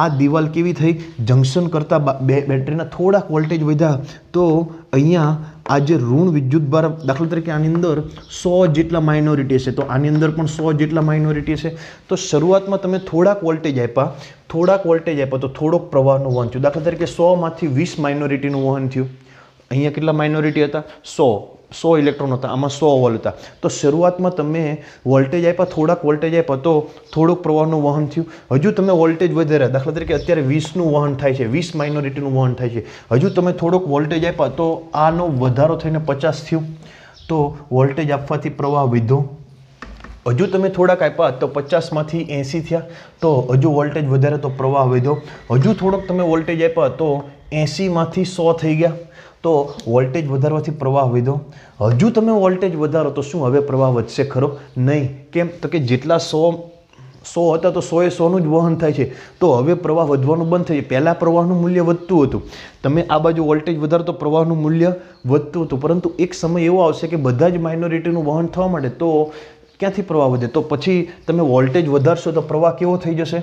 આ દિવાલ કેવી થઈ? જંક્શન કરતાં બેટરીના થોડાક વોલ્ટેજ વધ્યા તો અહીંયા આ જે ઋણ વિદ્યુતભાર, દાખલા તરીકે આની અંદર 100 જેટલા માઇનોરિટી હશે તો આની અંદર પણ 100 જેટલા માઇનોરિટી હશે. તો શરૂઆતમાં તમે થોડાક વોલ્ટેજ આપ્યા તો થોડોક પ્રવાહનું વહન થયું. દાખલા તરીકે 100 માંથી 20 માઇનોરિટીનું વહન થયું. અહીંયા કેટલા માઇનોરિટી હતા? 100 ઇલેક્ટ્રોન હતા, આમાં 100 હોલ હતા. તો શરૂઆતમાં તમે વોલ્ટેજ આપ્યા, થોડાક વોલ્ટેજ આપ્યા તો થોડુંક પ્રવાહનું વહન થયું. હજુ તમે વોલ્ટેજ વધાર્યા, દાખલા તરીકે અત્યારે 20નું વહન થાય છે, 20 માઇનોરિટીનું વહન થાય છે. હજુ તમે થોડોક વોલ્ટેજ આપ્યા તો આનો વધારો થઈને 50 થયું. તો વોલ્ટેજ આપવાથી પ્રવાહ વધ્યો. હજુ તમે થોડાક આપ્યા તો 50માંથી 80 થયા, તો હજુ વોલ્ટેજ વધારે તો પ્રવાહ વધ્યો. હજુ થોડોક તમે વોલ્ટેજ આપ્યા તો 80માંથી 100 થઈ ગયા, તો વોલ્ટેજ વધારવાથી પ્રવાહ વધ્યો. હજુ તમે વોલ્ટેજ વધારો તો શું હવે પ્રવાહ વધશે ખરો? નહીં. કેમ? તો કે જેટલા 100 હતા તો 100 એ 100નું જ વહન થાય છે, તો હવે પ્રવાહ વધવાનું બંધ થઈ જાય. પહેલાં પ્રવાહનું મૂલ્ય વધતું હતું, તમે આ બાજુ વોલ્ટેજ વધારો તો પ્રવાહનું મૂલ્ય વધતું હતું, પરંતુ એક સમય એવો આવશે કે બધા જ માઇનોરિટીનું વહન થવા માટે તો ક્યાંથી પ્રવાહ વધે? તો પછી તમે વોલ્ટેજ વધારશો તો પ્રવાહ કેવો થઈ જશે?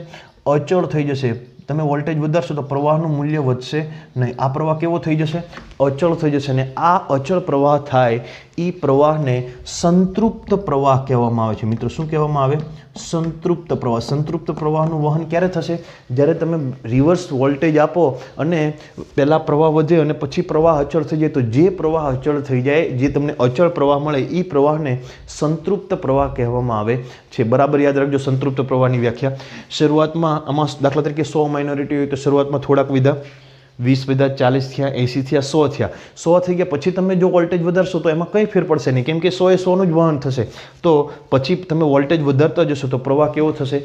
અચળ થઈ જશે. તમે વોલ્ટેજ વધારશો તો પ્રવાહનું મૂલ્ય વધશે નહીં. આ પ્રવાહ કેવો થઈ જશે? અચળ થઈ જશે. અને આ અચળ પ્રવાહ થાય એ પ્રવાહને સંતૃપ્ત પ્રવાહ કહેવામાં આવે છે. મિત્રો શું કહેવામાં આવે? સંતૃપ્ત પ્રવાહ. સંતૃપ્ત પ્રવાહનું વહન ક્યારે થશે? જ્યારે તમે રિવર્સ વોલ્ટેજ આપો અને પહેલાં પ્રવાહ વધે અને પછી પ્રવાહ અચળ થઈ જાય. તો જે પ્રવાહ અચળ થઈ જાય, જે તમને અચળ પ્રવાહ મળે, એ પ્રવાહને સંતૃપ્ત પ્રવાહ કહેવામાં આવે છે. બરાબર યાદ રાખજો સંતૃપ્ત પ્રવાહની વ્યાખ્યા. શરૂઆતમાં આમાં દાખલા તરીકે 100 માઇનોરિટી હોય તો શરૂઆતમાં થોડાક વિધા, 20 વિધા, 40 થયા, 80 થયા, 100 થયા. 100 થઈ ગયા પછી તમે જો વોલ્ટેજ વધારશો તો એમાં કંઈ ફેર પડશે નહીં, કેમ કે 100 એ 100નું જ વહન થશે. તો પછી તમે વોલ્ટેજ વધારતા જશો તો પ્રવાહ કેવો થશે?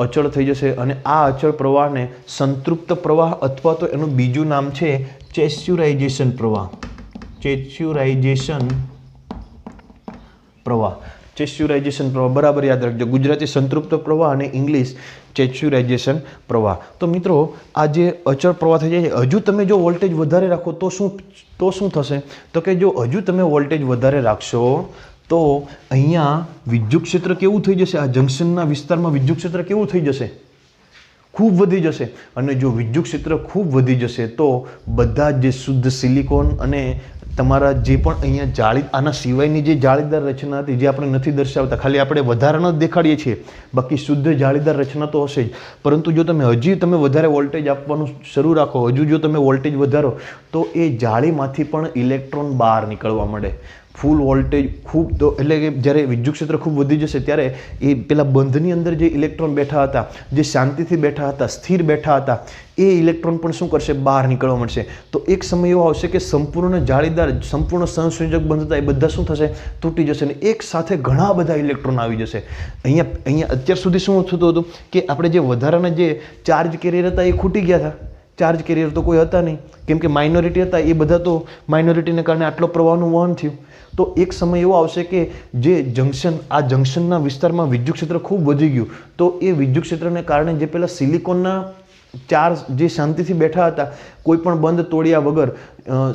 અચળ થઈ જશે. અને આ અચળ પ્રવાહને સંતૃપ્ત પ્રવાહ અથવા તો એનું બીજું નામ છે ચેસ્ચ્યુરાઇઝેશન પ્રવાહ. ચેસ્ચ્યુરાઇઝેશન પ્રવાહ. ચેસ્ચ્યુરાઇઝેશન પ્રવાહ બરાબર યાદ રાખજો. ગુજરાતી સંતૃપ્ત પ્રવાહ અને ઇંગ્લિશ ચેસ્ચ્યુરાઇઝેશન પ્રવાહ. તો મિત્રો આ જે અચળ પ્રવાહ થઈ જાય છે, હજુ તમે જો વોલ્ટેજ વધારે રાખો તો શું થશે? તો કે જો હજુ તમે વોલ્ટેજ વધારે રાખશો તો અહીંયા વિદ્યુત ક્ષેત્ર કેવું થઈ જશે? આ જંકશનના વિસ્તારમાં વિદ્યુત ક્ષેત્ર કેવું થઈ જશે? ખૂબ વધી જશે. અને જો વિદ્યુત ક્ષેત્ર ખૂબ વધી જશે તો બધા જે શુદ્ધ સિલિકોન અને તમારા જે પણ અહીંયા જાળી, આના સિવાયની જે જાળીદાર રચના હતી, જે આપણે નથી દર્શાવતા, ખાલી આપણે વધારાનો જ દેખાડીએ છીએ, બાકી શુદ્ધ જાળીદાર રચના તો હશે જ. પરંતુ જો તમે વધારે વોલ્ટેજ આપવાનું શરૂ રાખો, હજુ જો તમે વોલ્ટેજ વધારો તો એ જાળીમાંથી પણ ઇલેક્ટ્રોન બહાર નીકળવા માંડે. ફૂલ વોલ્ટેજ ખૂબ, તો એટલે કે જ્યારે વિદ્યુત ક્ષેત્ર ખૂબ વધી જશે ત્યારે એ પેલા બંધની અંદર જે ઇલેક્ટ્રોન બેઠા હતા, જે શાંતિથી બેઠા હતા, સ્થિર બેઠા હતા, એ ઇલેક્ટ્રોન પણ શું કરશે? બહાર નીકળવા મળશે. તો એક સમય એવો આવશે કે સંપૂર્ણ જાળીદાર, સંપૂર્ણ સહસંયોજક બંધ હતા એ બધા શું થશે? તૂટી જશે. અને એક સાથે ઘણા બધા ઇલેક્ટ્રોન આવી જશે. અહીંયા અત્યાર સુધી શું થતું હતું કે આપણે જે વધારાના જે ચાર્જ કેરિયર હતા એ ખૂટી ગયા હતા. ચાર્જ કેરિયર તો કોઈ હતા નહીં, કેમ કે માઇનોરિટી હતા, એ બધા તો માઇનોરિટીને કારણે આટલો પ્રવાહનું વહન થયું. તો એક સમય એવો આવશે કે જે જંકશનના વિસ્તારમાં વિદ્યુત ક્ષેત્ર ખૂબ વધી ગયું, તો એ વિદ્યુત ક્ષેત્રને કારણે જે પેલા સિલિકોનના ચાર્જ જે શાંતિથી બેઠા હતા, કોઈ પણ બંધ તોડ્યા વગર,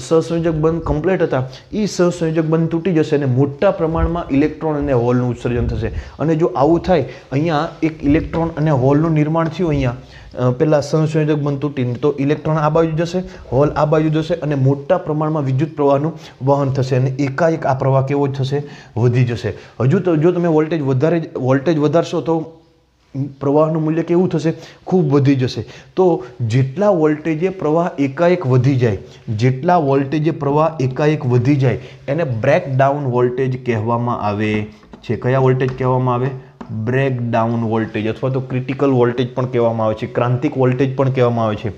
સહસંયોજક બંધ કમ્પ્લીટ હતા, એ સહસંયોજક બંધ તૂટી જશે અને મોટા પ્રમાણમાં ઇલેક્ટ્રોન અને હોલનું ઉત્સર્જન થશે. અને જો આવું થાય, અહીંયા એક ઇલેક્ટ્રોન અને હોલનું નિર્માણ થયું, અહીંયા પેલા સહસંયોજક બંધ તૂટીને, તો ઇલેક્ટ્રોન આ બાજુ જશે, હોલ આ બાજુ જશે અને મોટા પ્રમાણમાં વિદ્યુત પ્રવાહનું વહન થશે અને એકાએક આ પ્રવાહ કેવો થશે? વધી જશે. હજુ તો જો તમે વોલ્ટેજ વધારશો તો પ્રવાહનું મૂલ્ય કેવું થશે? ખૂબ વધી જશે. તો જેટલા વોલ્ટેજે પ્રવાહ એકાએક વધી જાય, જેટલા વોલ્ટેજે પ્રવાહ એકાએક વધી જાય એને બ્રેકડાઉન વોલ્ટેજ કહેવામાં આવે છે. કયા વોલ્ટેજ કહેવામાં આવે? બ્રેકડાઉન વોલ્ટેજ, અથવા તો ક્રિટિકલ વોલ્ટેજ પણ કહેવામાં આવે છે, ક્રાંતિક વોલ્ટેજ પણ કહેવામાં આવે છે.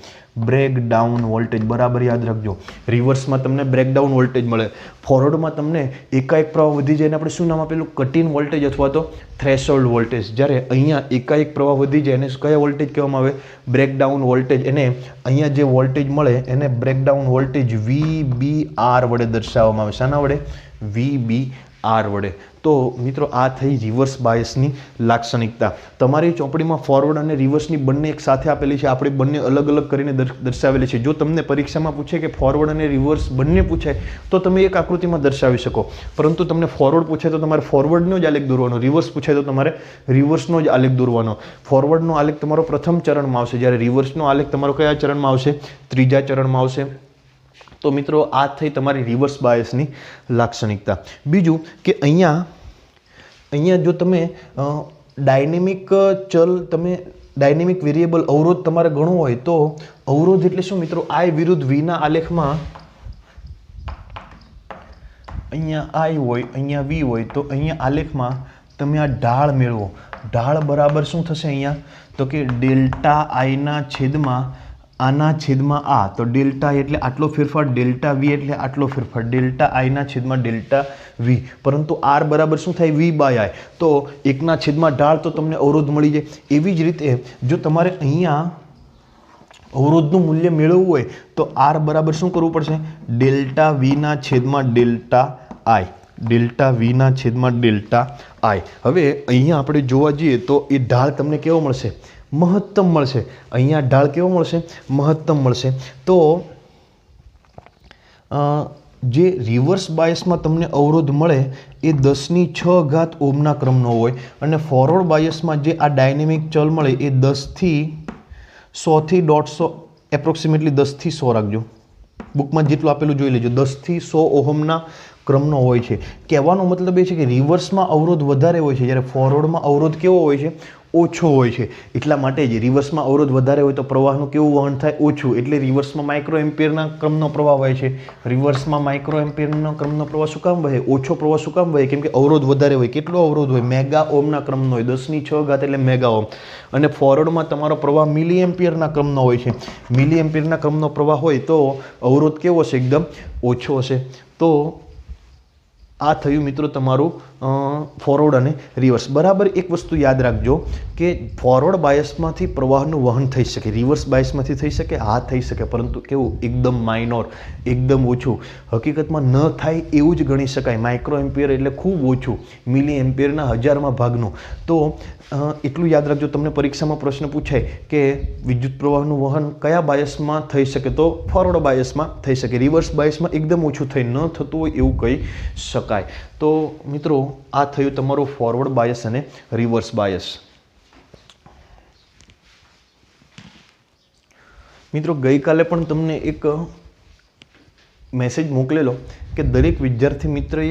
બ્રેકડાઉન વોલ્ટેજ બરાબર યાદ રાખજો. રિવર્સમાં તમને બ્રેકડાઉન વોલ્ટેજ મળે, ફોરવર્ડમાં તમને એકાએક પ્રવાહ વધી જાય એને આપણે શું નામ આપેલું? કટ ઇન વોલ્ટેજ અથવા તો થ્રેશોલ્ડ વોલ્ટેજ. જ્યારે અહીંયા એકાએક પ્રવાહ વધી જાય એને કયા વોલ્ટેજ કહેવામાં આવે? Breakdown voltage. એને અહીંયા જે વોલ્ટેજ મળે એને બ્રેકડાઉન વોલ્ટેજ VBR વડે દર્શાવવામાં આવે. શાના વડે? VBR વડે. તો મિત્રો આ થઈ રિવર્સ બાયસની લાક્ષણિકતા. તમારી ચોપડીમાં ફોરવર્ડ અને રિવર્સની બંને એક સાથે આપેલી છે, આપણે બંને અલગ અલગ કરીને દર્શાવેલી છે. જો તમને પરીક્ષામાં પૂછે કે ફોરવર્ડ અને રિવર્સ બંને પૂછે તો તમે એક આકૃતિમાં દર્શાવી શકો, પરંતુ તમને ફોરવર્ડ પૂછે તો તમારે ફોરવર્ડનો જ આલેખ દોરવાનો, રિવર્સ પૂછે તો તમારે રિવર્સનો જ આલેખ દોરવાનો. ફોરવર્ડનો આલેખ તમારો પ્રથમ ચરણમાં આવશે, જ્યારે રિવર્સનો આલેખ તમારો કયા ચરણમાં આવશે? ત્રીજા ચરણમાં આવશે. તો મિત્રો આ થઈ તમારી રિવર્સ બાયસની લાક્ષણિકતા. બીજું કે અહીંયા જો તમે ડાયનેમિક વેરિયેબલ અવરોધ તમારે ગણવો હોય તો અવરોધ એટલે શું મિત્રો? I વિરુદ્ધ V ના આલેખમાં અહીંયા આઈ હોય, અહીંયા વી હોય, તો અહીંયા આલેખમાં તમે આ ઢાળ મેળવો. ઢાળ બરાબર શું થશે અહીંયા? તો કે ડેલ્ટા આઈના છેદમાં આના છેદમાં આ. તો ડેલ્ટા એટલે આટલો ફેરફાર, ડેલ્ટા વી એટલે આટલો ફેરફાર, ડેલ્ટા આઈના છેદમાં ડેલ્ટા વી. પરંતુ આર બરાબર શું થાય? વી બાય આઈ. તો એકના છેદમાં ઢાળ, તો તમને અવરોધ મળી જાય. એવી જ રીતે જો તમારે અહીંયા અવરોધનું મૂલ્ય મેળવવું હોય તો આર બરાબર શું કરવું પડશે? ડેલ્ટા વીના છેદમાં ડેલ્ટા આઈ, ડેલ્ટા વીના છેદમાં ડેલ્ટા આઈ. હવે અહીંયા આપણે જોવા જઈએ તો એ ઢાળ તમને કેવો મળશે? મહત્તમ મળશે. અહીંયા ઢાળ કેવો મળશે? મહત્તમ મળશે. તો જે રિવર્સ બાયસમાં તમને અવરોધ મળે એ 10⁶ ઓહમના ક્રમનો હોય, અને ફોરવર્ડ બાયસમાં જે આ ડાયનેમિક ચલ મળે એ 10 થી 100 એપ્રોક્સિમેટલી 10 થી 100 રાખજો. બુકમાં જેટલું આપેલું જોઈ લેજો. 10 થી 100 ઓહમના ક્રમનો હોય છે. કહેવાનો મતલબ એ છે કે રિવર્સમાં અવરોધ વધારે હોય છે, જ્યારે ફોરવર્ડમાં અવરોધ કેવો હોય છે? ઓછો હોય છે. એટલા માટે જ રિવર્સમાં અવરોધ વધારે હોય તો પ્રવાહનું કેવું વહન થાય? ઓછું. એટલે રિવર્સમાં માઇક્રો એમ્પિયરના ક્રમનો પ્રવાહ વહે છે. રિવર્સમાં માઇક્રો એમ્પિયરના ક્રમનો પ્રવાહ શું કામ વહે? ઓછો પ્રવાહ શું કામ વહે? કેમ કે અવરોધ વધારે હોય. કેટલો અવરોધ હોય? મેગા ઓહમના ક્રમનો હોય. 10⁶ એટલે મેગા ઓહમ. અને ફોરવર્ડમાં તમારો પ્રવાહ મિલી એમ્પિયરના ક્રમનો હોય છે. મિલી એમ્પિયરના ક્રમનો પ્રવાહ હોય તો અવરોધ કેવો હશે? એકદમ ઓછો હશે. તો આ થયું મિત્રો તમારું ફોરવર્ડ અને રિવર્સ. બરાબર એક વસ્તુ યાદ રાખજો કે ફોરવર્ડ બાયસમાંથી પ્રવાહનું વહન થઈ શકે, રિવર્સ બાયસમાંથી થઈ શકે, હા થઈ શકે, પરંતુ કેવું? એકદમ માઇનોર, એકદમ ઓછું. હકીકતમાં ન થાય એવું જ ગણી શકાય. માઇક્રો એમ્પિયર એટલે ખૂબ ઓછું, મિલી એમ્પિયરના 1000માં ભાગનું. તો એટલું યાદ રાખજો. તમને પરીક્ષામાં પ્રશ્ન પૂછાય કે વિદ્યુત પ્રવાહનું વહન કયા બાયસમાં થઈ શકે? તો ફોરવર્ડ બાયસમાં થઈ શકે. રિવર્સ બાયસમાં એકદમ ઓછું થઈ ન થતું હોય એવું કહી શકાય. તો મિત્રો આ થયું તમારું ફોરવર્ડ બાયસ અને રિવર્સ બાયસ. મિત્રો ગઈકાલે પણ તમને એક મેસેજ મોકલેલો કે દરેક વિદ્યાર્થી મિત્રએ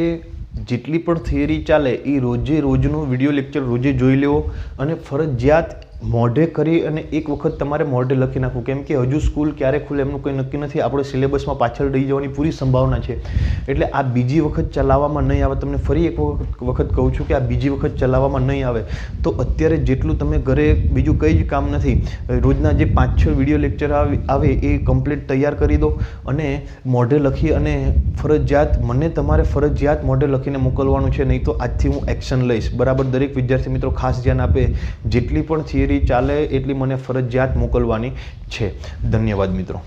જેટલી પણ થિયરી ચાલે એ રોજે રોજનો વિડીયો લેક્ચર રોજે જોઈ લેવો, અને ફરજિયાત મોઢે કરી અને એક વખત તમારે મોઢે લખી નાખવું. કેમ કે હજુ સ્કૂલ ક્યારે ખુલે એમનું કંઈ નક્કી નથી. આપણે સિલેબસમાં પાછળ રહી જવાની પૂરી સંભાવના છે. એટલે આ બીજી વખત ચલાવવામાં નહીં આવે. તમને ફરી એક વખત કહું છું કે આ બીજી વખત ચલાવવામાં નહીં આવે. તો અત્યારે જેટલું તમે ઘરે બીજું કંઈ જ કામ નથી, રોજના જે 5-6 વિડીયો લેક્ચર આવે એ કમ્પ્લીટ તૈયાર કરી દો, અને મોઢે લખી અને ફરજિયાત મને તમારે ફરજિયાત મોઢે લખીને મોકલવાનું છે. નહીં તો આજથી હું એક્શન લઈશ. બરાબર? દરેક વિદ્યાર્થી મિત્રો ખાસ ધ્યાન આપે. જેટલી પણ થિયરી ચાલે એટલી મને ફરજિયાત મોકલવાની છે. ધન્યવાદ મિત્રો.